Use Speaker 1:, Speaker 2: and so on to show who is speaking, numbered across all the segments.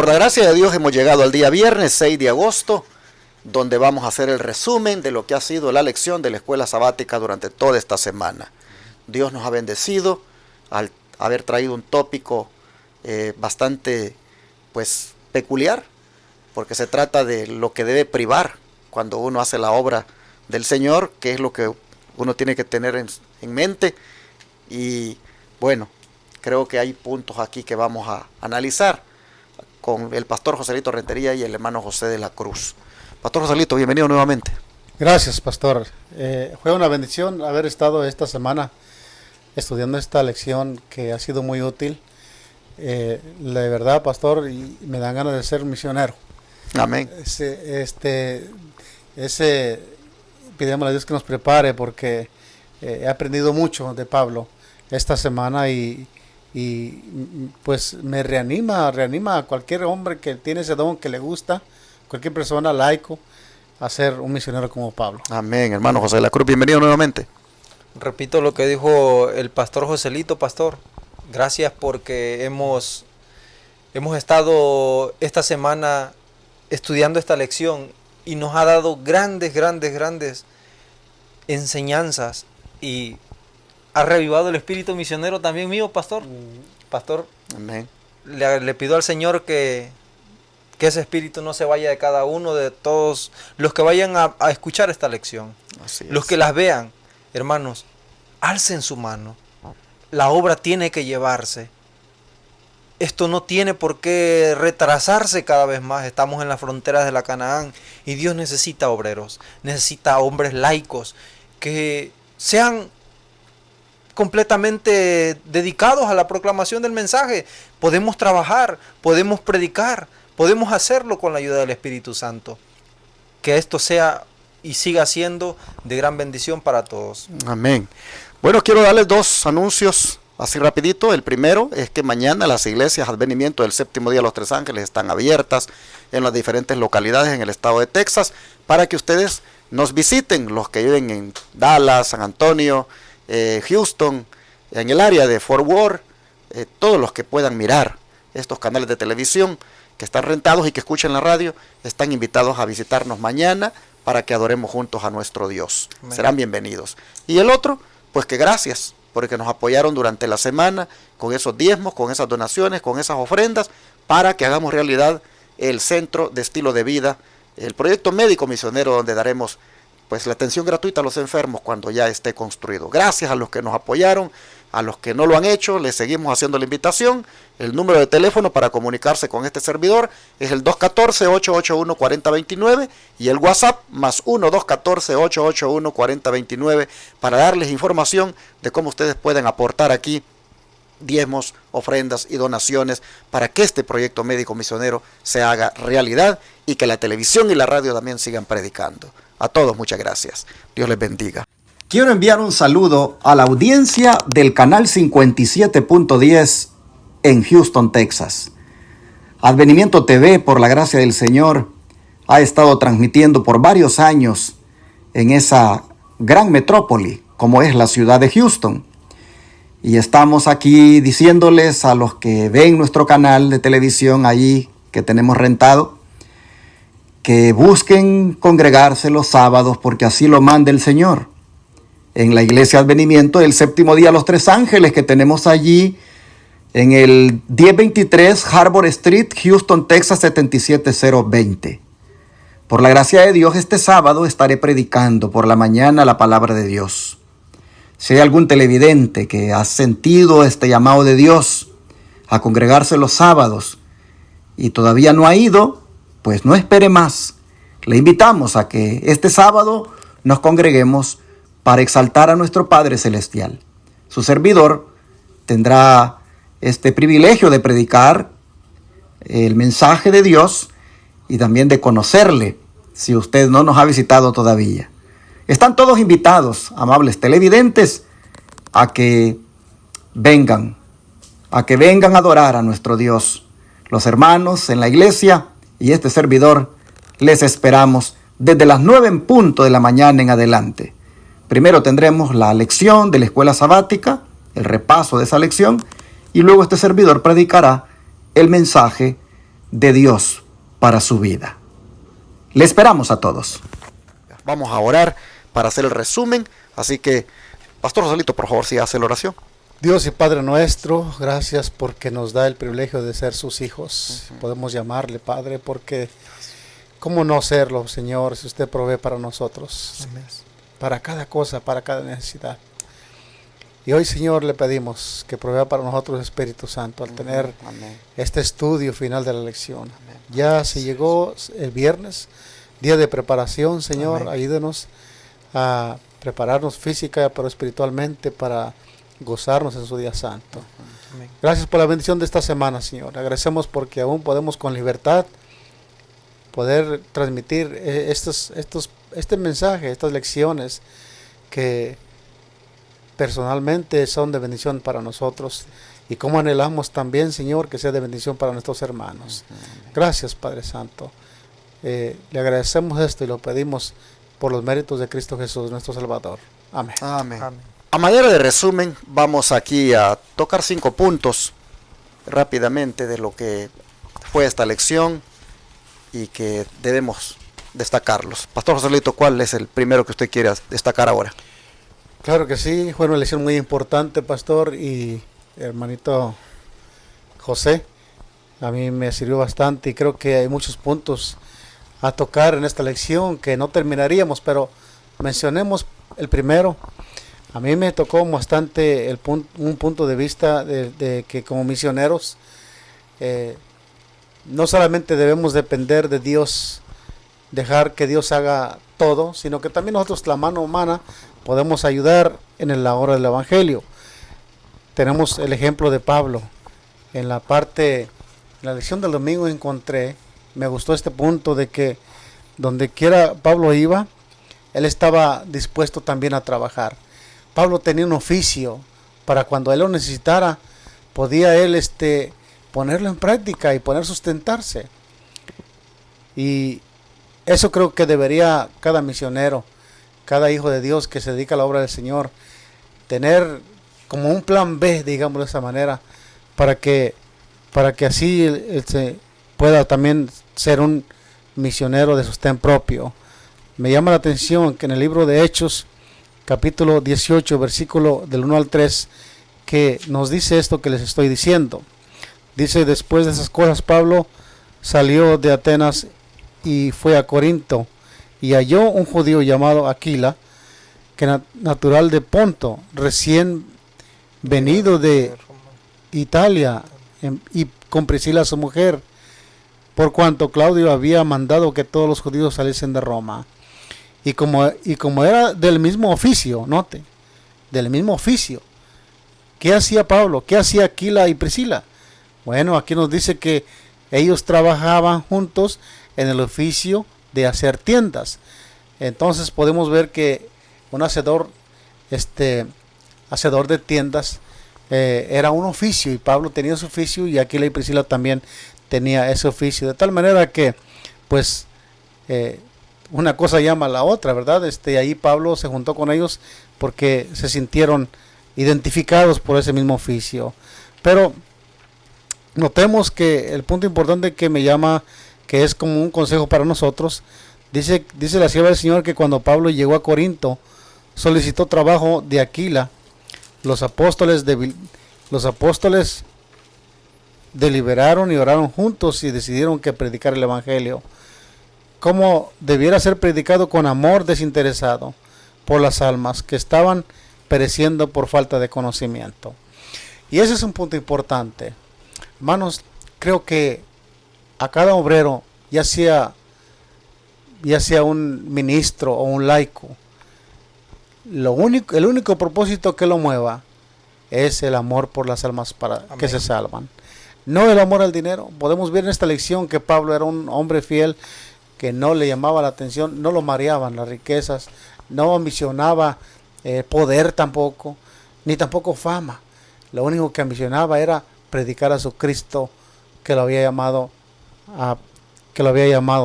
Speaker 1: la gracia de Dios hemos llegado al día viernes 6 de agosto, donde vamos a hacer el resumen de lo que ha sido la lección de la escuela sabática durante toda esta semana. Dios nos ha bendecido al haber traído un tópico bastante peculiar, porque se trata de lo que debe privar cuando uno hace la obra del Señor, que es lo que uno tiene que tener en mente. Y bueno, creo que hay puntos aquí que vamos a analizar con el pastor Joselito Rentería y el hermano José de la Cruz. Pastor Joselito, bienvenido nuevamente.
Speaker 2: Gracias, pastor. Fue una bendición haber estado esta semana estudiando esta lección que ha sido muy útil. La verdad, pastor, y me dan ganas de ser misionero.
Speaker 1: Amén.
Speaker 2: Pidamos a Dios que nos prepare, porque he aprendido mucho de Pablo esta semana y pues me reanima a cualquier hombre que tiene ese don, que le gusta, cualquier persona laico, a ser un misionero como Pablo.
Speaker 1: Amén, hermano José de la Cruz, bienvenido nuevamente.
Speaker 3: Repito lo que dijo el pastor Joselito, pastor. Gracias porque hemos estado esta semana estudiando esta lección y nos ha dado grandes enseñanzas y ha revivado el espíritu misionero también mío, pastor. Pastor,
Speaker 1: amén.
Speaker 3: Le pido al Señor que ese espíritu no se vaya de cada uno de todos los que vayan a escuchar esta lección.
Speaker 1: Así es.
Speaker 3: Los que las vean, hermanos, alcen su mano. La obra tiene que llevarse. Esto no tiene por qué retrasarse cada vez más. Estamos en las fronteras de la Canaán y Dios necesita obreros, necesita hombres laicos que sean completamente dedicados a la proclamación del mensaje. Podemos trabajar, podemos predicar, podemos hacerlo con la ayuda del Espíritu Santo. Que esto sea y siga siendo de gran bendición para todos.
Speaker 1: Amén. Bueno, quiero darles dos anuncios así rapidito. El primero es que mañana las iglesias Advenimiento del Séptimo Día de los Tres Ángeles están abiertas en las diferentes localidades en el estado de Texas para que ustedes nos visiten, los que viven en Dallas, San Antonio, Houston, en el área de Fort Worth, todos los que puedan mirar estos canales de televisión que están rentados y que escuchen la radio, están invitados a visitarnos mañana para que adoremos juntos a nuestro Dios. Amén. Serán bienvenidos. Y el otro, pues que gracias, porque nos apoyaron durante la semana con esos diezmos, con esas donaciones, con esas ofrendas, para que hagamos realidad el Centro de Estilo de Vida, el proyecto médico misionero, donde daremos pues la atención gratuita a los enfermos cuando ya esté construido. Gracias a los que nos apoyaron, a los que no lo han hecho, les seguimos haciendo la invitación. El número de teléfono para comunicarse con este servidor es el 214-881-4029 y el WhatsApp más 1-214-881-4029 para darles información de cómo ustedes pueden aportar aquí diezmos, ofrendas y donaciones para que este proyecto médico misionero se haga realidad y que la televisión y la radio también sigan predicando. A todos muchas gracias. Dios les bendiga. Quiero enviar un saludo a la audiencia del canal 57.10 en Houston, Texas. Advenimiento TV, por la gracia del Señor, ha estado transmitiendo por varios años en esa gran metrópoli como es la ciudad de Houston. Y estamos aquí diciéndoles a los que ven nuestro canal de televisión allí que tenemos rentado, que busquen congregarse los sábados porque así lo manda el Señor. En la iglesia Advenimiento del Séptimo Día Los Tres Ángeles que tenemos allí en el 1023 Harbor Street, Houston, Texas 77020. Por la gracia de Dios, este sábado estaré predicando por la mañana la palabra de Dios. Si hay algún televidente que ha sentido este llamado de Dios a congregarse los sábados y todavía no ha ido, pues no espere más. Le invitamos a que este sábado nos congreguemos para exaltar a nuestro Padre Celestial. Su servidor tendrá este privilegio de predicar el mensaje de Dios y también de conocerle, si usted no nos ha visitado todavía. Están todos invitados, amables televidentes, a que vengan a adorar a nuestro Dios. Los hermanos en la iglesia y este servidor les esperamos desde las 9 en punto de la mañana en adelante. Primero tendremos la lección de la escuela sabática, el repaso de esa lección, y luego este servidor predicará el mensaje de Dios para su vida. Le esperamos a todos. Vamos a orar para hacer el resumen, así que, Pastor Joselito, por favor, si hace la oración.
Speaker 2: Dios y Padre nuestro, gracias porque nos da el privilegio de ser sus hijos. Podemos llamarle Padre porque, ¿cómo no serlo, Señor, si usted provee para nosotros?
Speaker 3: Amén.
Speaker 2: Para cada cosa, para cada necesidad. Y hoy, Señor, le pedimos que provea para nosotros Espíritu Santo al tener este estudio final de la lección. Ya se llegó el viernes, día de preparación, Señor. Ayúdenos a prepararnos física, pero espiritualmente para gozarnos en su día santo. Gracias por la bendición de esta semana, Señor. Agradecemos porque aún podemos con libertad poder transmitir este mensaje, estas lecciones que personalmente son de bendición para nosotros, y como anhelamos también, Señor, que sea de bendición para nuestros hermanos. Gracias, Padre Santo. Le agradecemos esto y lo pedimos por los méritos de Cristo Jesús, nuestro Salvador. Amén.
Speaker 1: Amén. A manera de resumen, vamos aquí a tocar 5 puntos rápidamente de lo que fue esta lección y que debemos destacarlos. Pastor Joselito, ¿cuál es el primero que usted quiere destacar ahora?
Speaker 2: Claro que sí, fue una lección muy importante, Pastor, y hermanito José. A mí me sirvió bastante y creo que hay muchos puntos a tocar en esta lección que no terminaríamos, pero mencionemos el primero. A mí me tocó bastante un punto de vista de que como misioneros no solamente debemos depender de Dios, dejar que Dios haga todo, sino que también nosotros, la mano humana, podemos ayudar en la obra del Evangelio. Tenemos el ejemplo de Pablo. En la lección del domingo me gustó este punto de que donde quiera Pablo iba, él estaba dispuesto también a trabajar. Pablo tenía un oficio para cuando él lo necesitara, podía él ponerlo en práctica y poder sustentarse. Y eso creo que debería cada misionero, cada hijo de Dios que se dedica a la obra del Señor, tener como un plan B, digamos de esa manera, para que así él pueda también ser un misionero de sostén propio. Me llama la atención que en el libro de Hechos, capítulo 18, versículo del 1 al 3, que nos dice esto que les estoy diciendo. Dice: después de esas cosas, Pablo salió de Atenas y fue a Corinto, y halló un judío llamado Aquila, que natural de Ponto, recién venido de Italia, y con Priscila su mujer, por cuanto Claudio había mandado que todos los judíos saliesen de Roma. Y como era del mismo oficio, note, del mismo oficio, ¿qué hacía Pablo? ¿Qué hacía Aquila y Priscila? Bueno, aquí nos dice que ellos trabajaban juntos en el oficio de hacer tiendas. Entonces podemos ver que un hacedor de tiendas era un oficio, y Pablo tenía su oficio, y Aquila y Priscila también tenía ese oficio, de tal manera que pues una cosa llama a la otra, ¿verdad? Ahí Pablo se juntó con ellos porque se sintieron identificados por ese mismo oficio. Pero notemos que el punto importante que me llama, que es como un consejo para nosotros, dice la sierva del Señor que cuando Pablo llegó a Corinto, solicitó trabajo de Aquila. Los apóstoles deliberaron y oraron juntos y decidieron que predicar el Evangelio, como debiera ser predicado, con amor desinteresado por las almas que estaban pereciendo por falta de conocimiento. Y ese es un punto importante. Hermanos, creo que a cada obrero, ya sea un ministro o un laico, el único propósito que lo mueva es el amor por las almas para que se salvan. No el amor al dinero. Podemos ver en esta lección que Pablo era un hombre fiel, que no le llamaba la atención, no lo mareaban las riquezas, no ambicionaba poder tampoco, ni tampoco fama. Lo único que ambicionaba era predicar a su Cristo, que lo había llamado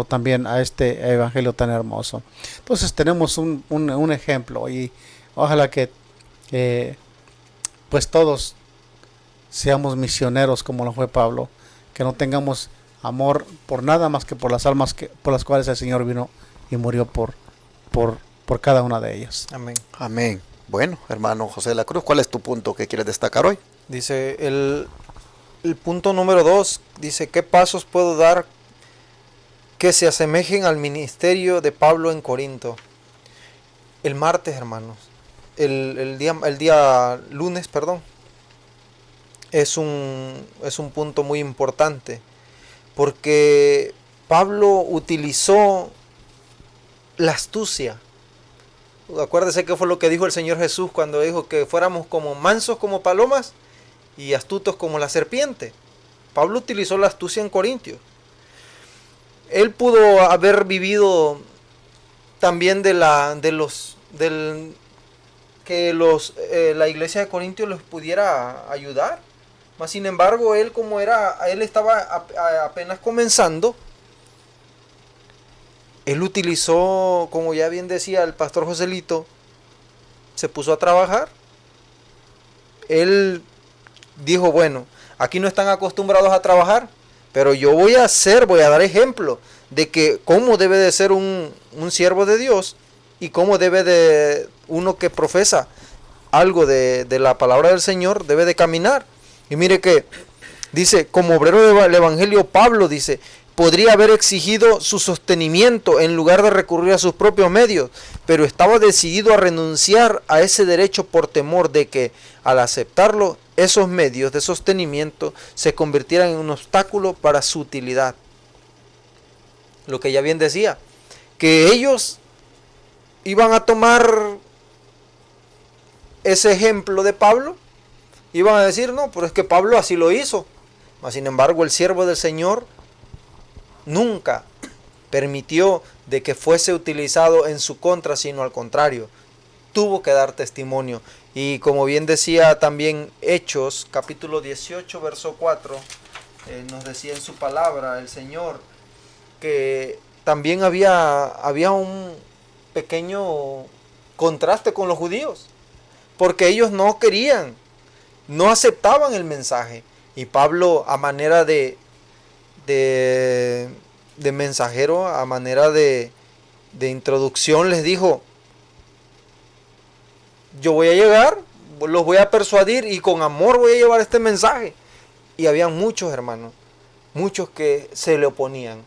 Speaker 2: también a este evangelio tan hermoso. Entonces tenemos un ejemplo, y ojalá que pues todos seamos misioneros como lo fue Pablo, que no tengamos amor por nada más que por las almas por las cuales el Señor vino y murió por cada una de ellas.
Speaker 3: Amén.
Speaker 1: Amén. Bueno, hermano José de la Cruz, ¿cuál es tu punto que quieres destacar hoy?
Speaker 3: Dice el punto número 2, dice, ¿qué pasos puedo dar que se asemejen al ministerio de Pablo en Corinto? El martes, hermanos, el día lunes, perdón, es un punto muy importante, porque Pablo utilizó la astucia. Acuérdese que fue lo que dijo el Señor Jesús cuando dijo que fuéramos como mansos como palomas y astutos como la serpiente. Pablo utilizó la astucia en Corintios. Él pudo haber vivido también la iglesia de Corintios los pudiera ayudar. Mas sin embargo, él estaba apenas comenzando. Él utilizó, como ya bien decía el pastor Joselito, se puso a trabajar. Él dijo, bueno, aquí no están acostumbrados a trabajar, pero yo voy a dar ejemplo de que cómo debe de ser un siervo de Dios y cómo debe de uno que profesa algo de la palabra del Señor debe de caminar. Y mire que dice, como obrero del evangelio, Pablo dice, podría haber exigido su sostenimiento en lugar de recurrir a sus propios medios, pero estaba decidido a renunciar a ese derecho por temor de que, al aceptarlo, esos medios de sostenimiento se convirtieran en un obstáculo para su utilidad. Lo que ya bien decía, que ellos iban a tomar ese ejemplo de Pablo, iban a decir, no, pero es que Pablo así lo hizo. Mas sin embargo, el siervo del Señor nunca permitió de que fuese utilizado en su contra, sino al contrario, tuvo que dar testimonio. Y como bien decía también Hechos, capítulo 18, verso 4, nos decía en su palabra el Señor, que también había un pequeño contraste con los judíos, porque ellos no querían, no aceptaban el mensaje. Y Pablo, a manera de mensajero, a manera de introducción, les dijo, yo voy a llegar, los voy a persuadir y con amor voy a llevar este mensaje. Y habían muchos hermanos, muchos que se le oponían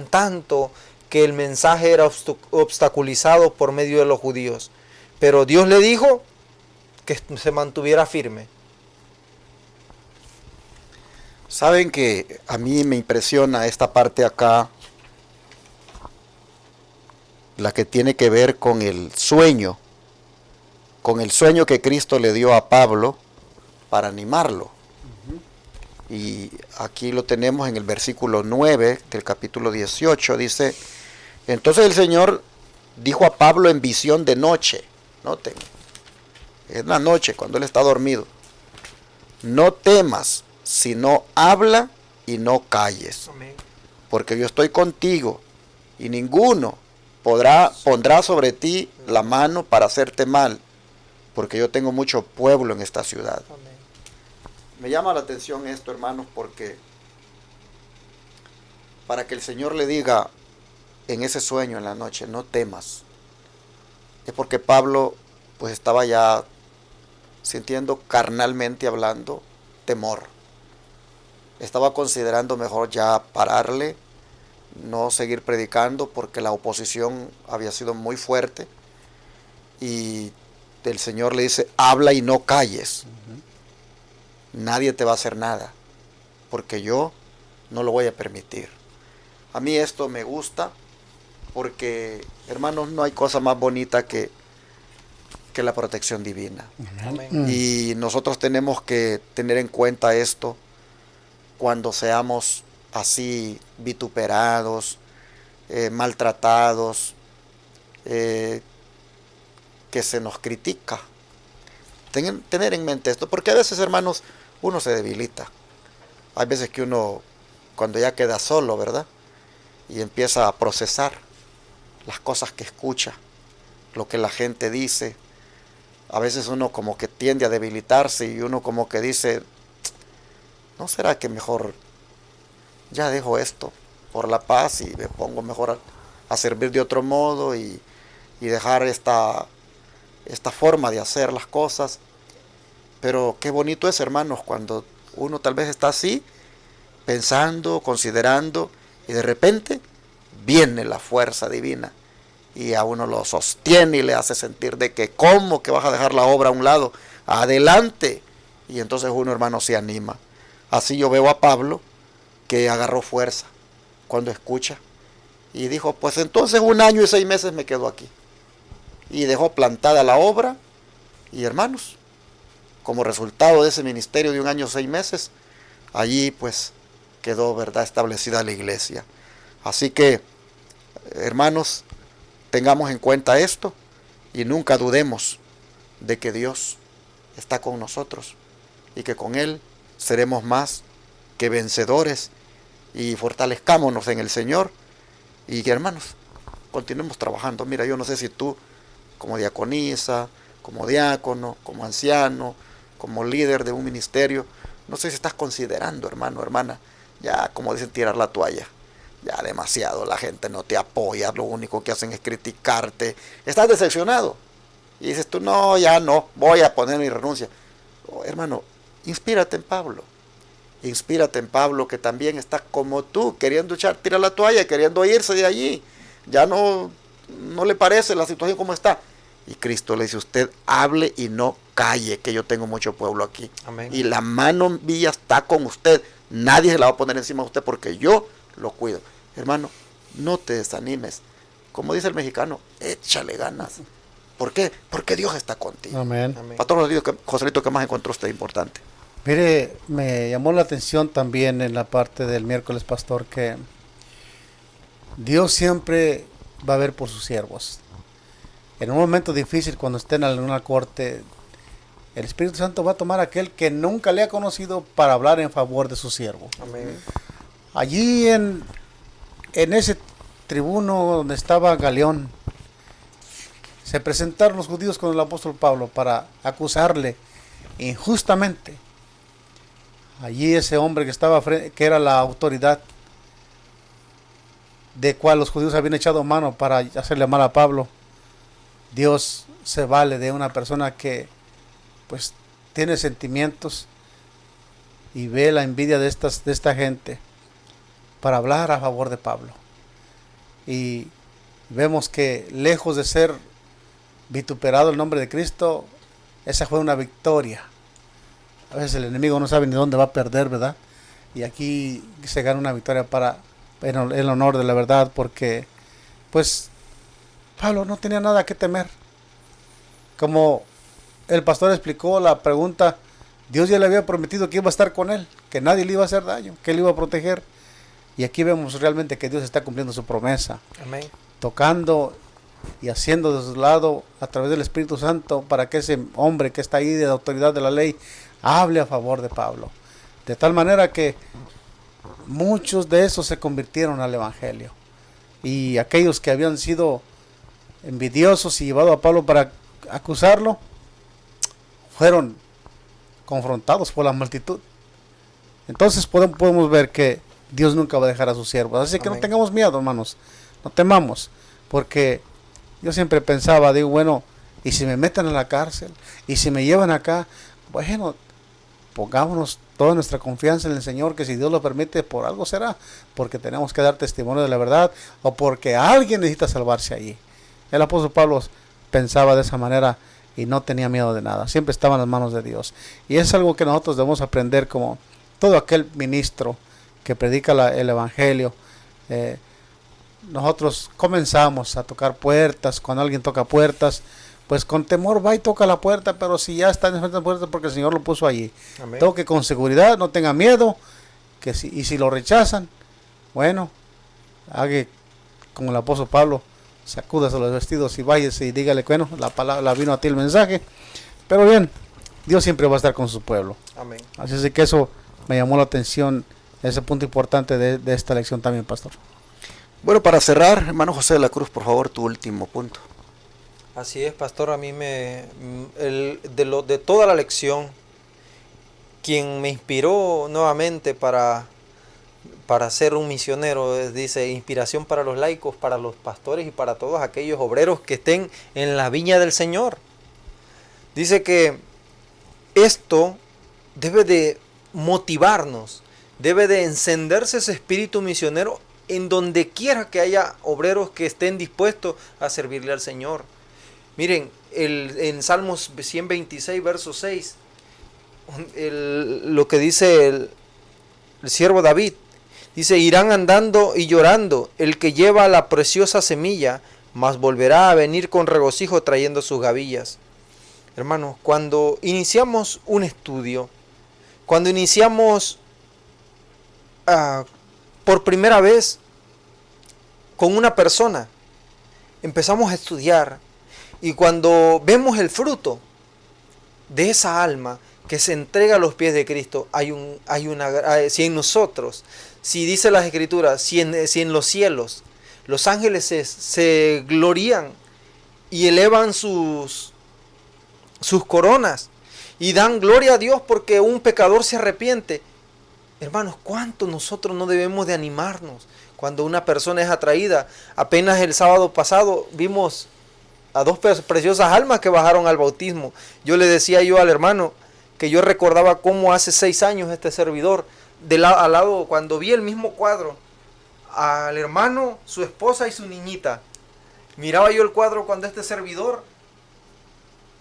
Speaker 3: tanto que el mensaje era obstaculizado por medio de los judíos. Pero Dios le dijo que se mantuviera firme.
Speaker 1: Saben que a mí me impresiona esta parte acá, la que tiene que ver con el sueño que Cristo le dio a Pablo para animarlo. Y aquí lo tenemos en el versículo 9 del capítulo 18, dice, entonces el Señor dijo a Pablo en visión de noche, noten, es la noche cuando él está dormido, no temas, sino habla y no calles, porque yo estoy contigo y ninguno pondrá sobre ti la mano para hacerte mal, porque yo tengo mucho pueblo en esta ciudad.
Speaker 3: Amén.
Speaker 1: Me llama la atención esto, hermanos, porque para que el Señor le diga en ese sueño en la noche, no temas, es porque Pablo pues estaba ya sintiendo carnalmente hablando temor. Estaba considerando mejor ya pararle, no seguir predicando porque la oposición había sido muy fuerte. Y el Señor le dice, habla y no calles. Nadie te va a hacer nada, porque yo no lo voy a permitir. A mí esto me gusta porque, hermanos, no hay cosa más bonita que la protección divina.
Speaker 3: Amén.
Speaker 1: Y nosotros tenemos que tener en cuenta esto cuando seamos así vituperados, maltratados, que se nos critica. Tener en mente esto, porque a veces, hermanos, uno se debilita. Hay veces que uno, cuando ya queda solo, ¿verdad? Y empieza a procesar las cosas que escucha, lo que la gente dice. A veces uno como que tiende a debilitarse y uno como que dice, ¿no será que mejor ya dejo esto por la paz y me pongo mejor a servir de otro modo y dejar esta forma de hacer las cosas. Pero qué bonito es, hermanos, cuando uno tal vez está así, pensando, considerando, y de repente viene la fuerza divina y a uno lo sostiene y le hace sentir de que cómo que vas a dejar la obra a un lado, adelante. Y entonces uno, hermano, se anima. Así yo veo a Pablo, que agarró fuerza cuando escucha y dijo, pues entonces 1 año y 6 meses me quedo aquí. Y dejó plantada la obra y, hermanos, como resultado de ese ministerio de 1 año y 6 meses, allí pues quedó, ¿verdad?, establecida la iglesia. Así que, hermanos, tengamos en cuenta esto y nunca dudemos de que Dios está con nosotros y que con Él seremos más que vencedores, y fortalezcámonos en el Señor y que, hermanos, continuemos trabajando. Mira, yo no sé si tú, como diaconisa, como diácono, como anciano, como líder de un ministerio, no sé si estás considerando, hermano, hermana, ya, como dicen, tirar la toalla. Ya demasiado, la gente no te apoya, lo único que hacen es criticarte. Estás decepcionado y dices tú, no, ya no, voy a poner mi renuncia. Oh, hermano, inspírate en Pablo. Inspírate en Pablo, que también está como tú, queriendo tirar la toalla, queriendo irse de allí. Ya no le parece la situación como está. Y Cristo le dice, usted hable y no calle, que yo tengo mucho pueblo aquí.
Speaker 3: Amén.
Speaker 1: Y la mano mía está con usted. Nadie se la va a poner encima de usted porque yo lo cuido. Hermano, no te desanimes. Como dice el mexicano, échale ganas. ¿Por qué? Porque Dios está contigo.
Speaker 2: Amén.
Speaker 3: Amén.
Speaker 1: Pastor Joselito, ¿qué más encontró usted importante?
Speaker 2: Mire, me llamó la atención también en la parte del miércoles, pastor, que Dios siempre va a ver por sus siervos. En un momento difícil, cuando estén en una corte, el Espíritu Santo va a tomar a aquel que nunca le ha conocido para hablar en favor de su siervo.
Speaker 3: Amén.
Speaker 2: Allí en ese tribuno donde estaba Galeón, se presentaron los judíos con el apóstol Pablo para acusarle injustamente. Allí ese hombre que estaba que era la autoridad de cual los judíos habían echado mano para hacerle mal a Pablo, Dios se vale de una persona que pues tiene sentimientos y ve la envidia de esta gente para hablar a favor de Pablo. Y vemos que lejos de ser vituperado el nombre de Cristo, esa fue una victoria. A veces el enemigo no sabe ni dónde va a perder, ¿verdad? Y aquí se gana una victoria en el honor de la verdad, porque pues Pablo no tenía nada que temer. Como el pastor explicó la pregunta, Dios ya le había prometido que iba a estar con él, que nadie le iba a hacer daño, que él iba a proteger. Y aquí vemos realmente que Dios está cumpliendo su promesa.
Speaker 3: Amén.
Speaker 2: Tocando y haciendo de su lado a través del Espíritu Santo para que ese hombre que está ahí de la autoridad de la ley hable a favor de Pablo. De tal manera que muchos de esos se convirtieron al Evangelio. Y aquellos que habían sido envidiosos y llevado a Pablo para acusarlo, fueron confrontados por la multitud. Entonces podemos ver que Dios nunca va a dejar a sus siervos. Así que
Speaker 3: Amén.
Speaker 2: no tengamos miedo, hermanos. No temamos. Porque yo siempre pensaba, digo, bueno, ¿y si me meten a la cárcel? ¿Y si me llevan acá? Bueno, pongámonos toda nuestra confianza en el Señor, que si Dios lo permite, por algo será. Porque tenemos que dar testimonio de la verdad, o porque alguien necesita salvarse allí. El apóstol Pablo pensaba de esa manera y no tenía miedo de nada. Siempre estaba en las manos de Dios. Y es algo que nosotros debemos aprender, como todo aquel ministro que predica el Evangelio. Nosotros comenzamos a tocar puertas. Cuando alguien toca puertas, pues con temor va y toca la puerta, pero si ya está en frente de la puerta, porque el Señor lo puso allí.
Speaker 3: Amén.
Speaker 2: Toque con seguridad, no tenga miedo, y si lo rechazan, bueno, haga como el apóstol Pablo, sacúdase los vestidos y váyase y dígale, bueno, la vino a ti el mensaje. Pero bien, Dios siempre va a estar con su pueblo.
Speaker 3: Amén.
Speaker 2: Así es que eso me llamó la atención, ese punto importante de esta lección también, pastor.
Speaker 1: Bueno, para cerrar, hermano José de la Cruz, por favor, tu último punto.
Speaker 3: Así es, pastor, a mí de toda la lección, quien me inspiró nuevamente para para ser un misionero, dice, inspiración para los laicos, para los pastores y para todos aquellos obreros que estén en la viña del Señor. Dice que esto debe de motivarnos, debe de encenderse ese espíritu misionero en donde quiera que haya obreros que estén dispuestos a servirle al Señor. Miren, en Salmos 126, verso 6, lo que dice el siervo David, dice, irán andando y llorando el que lleva la preciosa semilla, mas volverá a venir con regocijo trayendo sus gavillas. Hermanos, cuando iniciamos un estudio, cuando iniciamos por primera vez con una persona, empezamos a estudiar, y cuando vemos el fruto de esa alma que se entrega a los pies de Cristo, si en nosotros, si dice las Escrituras, si en los cielos los ángeles se glorían y elevan sus coronas y dan gloria a Dios porque un pecador se arrepiente. Hermanos, ¿cuánto nosotros no debemos de animarnos cuando una persona es atraída? Apenas el sábado pasado vimos a dos preciosas almas que bajaron al bautismo. Yo le decía al hermano que yo recordaba cómo hace 6 años este servidor, al lado, cuando vi el mismo cuadro, al hermano, su esposa y su niñita, miraba yo el cuadro cuando este servidor,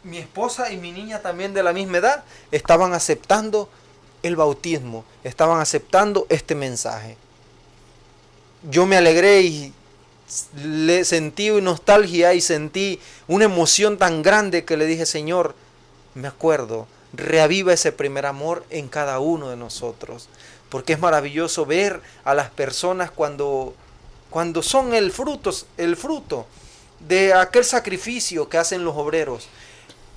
Speaker 3: mi esposa y mi niña también de la misma edad, estaban aceptando el bautismo, estaban aceptando este mensaje. Yo me alegré y le sentí nostalgia y sentí una emoción tan grande que le dije, Señor, me acuerdo, reaviva ese primer amor en cada uno de nosotros, porque es maravilloso ver a las personas cuando son el fruto de aquel sacrificio que hacen los obreros.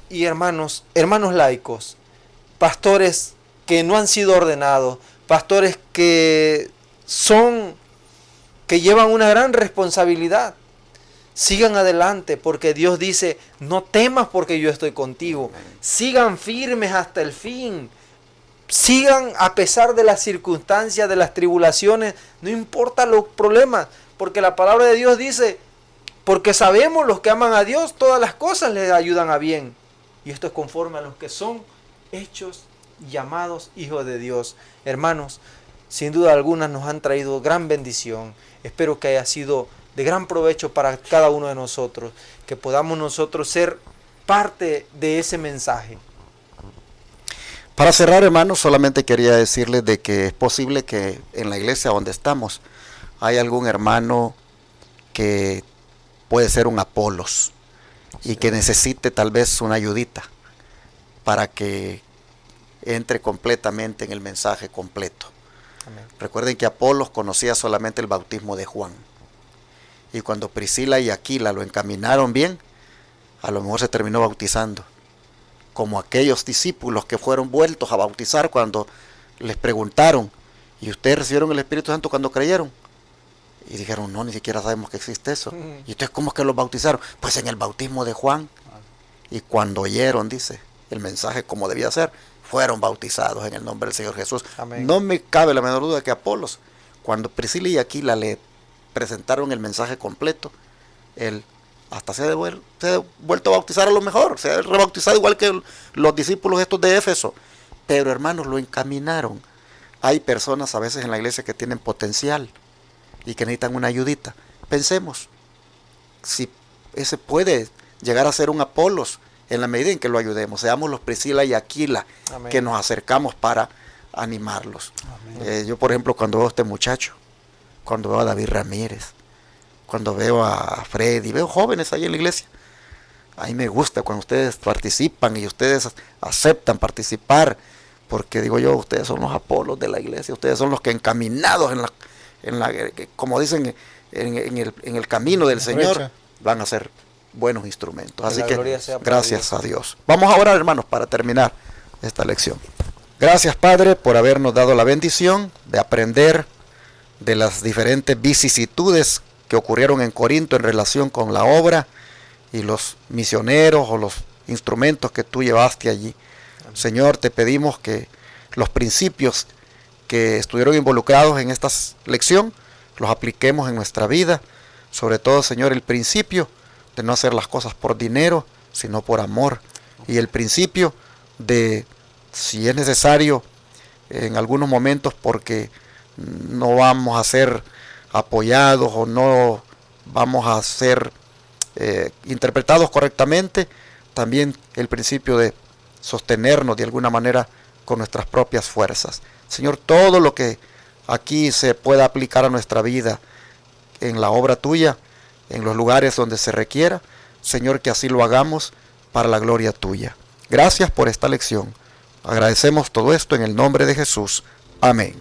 Speaker 3: Y hermanos laicos, pastores que no han sido ordenados, pastores que llevan una gran responsabilidad, sigan adelante porque Dios dice, no temas porque yo estoy contigo. Sigan firmes hasta el fin. Sigan a pesar de las circunstancias, de las tribulaciones, no importa los problemas, porque la palabra de Dios dice, porque sabemos los que aman a Dios, todas las cosas les ayudan a bien. Y esto es conforme a los que son hechos, llamados hijos de Dios. Hermanos, sin duda alguna nos han traído gran bendición. Espero que haya sido de gran provecho para cada uno de nosotros, que podamos nosotros ser parte de ese mensaje.
Speaker 1: Para cerrar, hermanos, solamente quería decirles de que es posible que en la iglesia donde estamos hay algún hermano que puede ser un Apolos y que necesite tal vez una ayudita para que entre completamente en el mensaje completo. Amén. Recuerden que Apolos conocía solamente el bautismo de Juan. Y cuando Priscila y Aquila lo encaminaron bien, a lo mejor se terminó bautizando. Como aquellos discípulos que fueron vueltos a bautizar cuando les preguntaron, ¿y ustedes recibieron el Espíritu Santo cuando creyeron? Y dijeron, no, ni siquiera sabemos que existe eso. ¿Y entonces cómo es que los bautizaron? Pues en el bautismo de Juan. Y cuando oyeron, dice, el mensaje como debía ser, fueron bautizados en el nombre del Señor Jesús. Amén. No me cabe la menor duda que Apolos, cuando Priscila y Aquila le presentaron el mensaje completo, él hasta se ha vuelto a bautizar a lo mejor, se ha rebautizado igual que los discípulos estos de Éfeso. Pero hermanos, lo encaminaron. Hay personas a veces en la iglesia que tienen potencial y que necesitan una ayudita. Pensemos, si ese puede llegar a ser un Apolos, en la medida en que lo ayudemos, seamos los Priscila y Aquila. Amén. Que nos acercamos para animarlos. Yo, por ejemplo, cuando veo a este muchacho, cuando veo a David Ramírez, cuando veo a Freddy, veo jóvenes ahí en la iglesia, a mí me gusta cuando ustedes participan y ustedes aceptan participar, porque digo yo, ustedes son los Apolos de la iglesia, ustedes son los que encaminados como dicen, en el camino del Señor, van a ser buenos instrumentos. Así que gracias a Dios. Vamos a orar, hermanos, para terminar esta lección. Gracias, Padre, por habernos dado la bendición de aprender de las diferentes vicisitudes que ocurrieron en Corinto en relación con la obra y los misioneros o los instrumentos que tú llevaste allí. Amén. Señor, te pedimos que los principios que estuvieron involucrados en esta lección los apliquemos en nuestra vida. Sobre todo, Señor, el principio de no hacer las cosas por dinero, sino por amor. Y el principio de, si es necesario, en algunos momentos porque no vamos a ser apoyados o no vamos a ser interpretados correctamente, también el principio de sostenernos de alguna manera con nuestras propias fuerzas. Señor, todo lo que aquí se pueda aplicar a nuestra vida, en la obra tuya, en los lugares donde se requiera, Señor, que así lo hagamos para la gloria tuya. Gracias por esta lección. Agradecemos todo esto en el nombre de Jesús. Amén.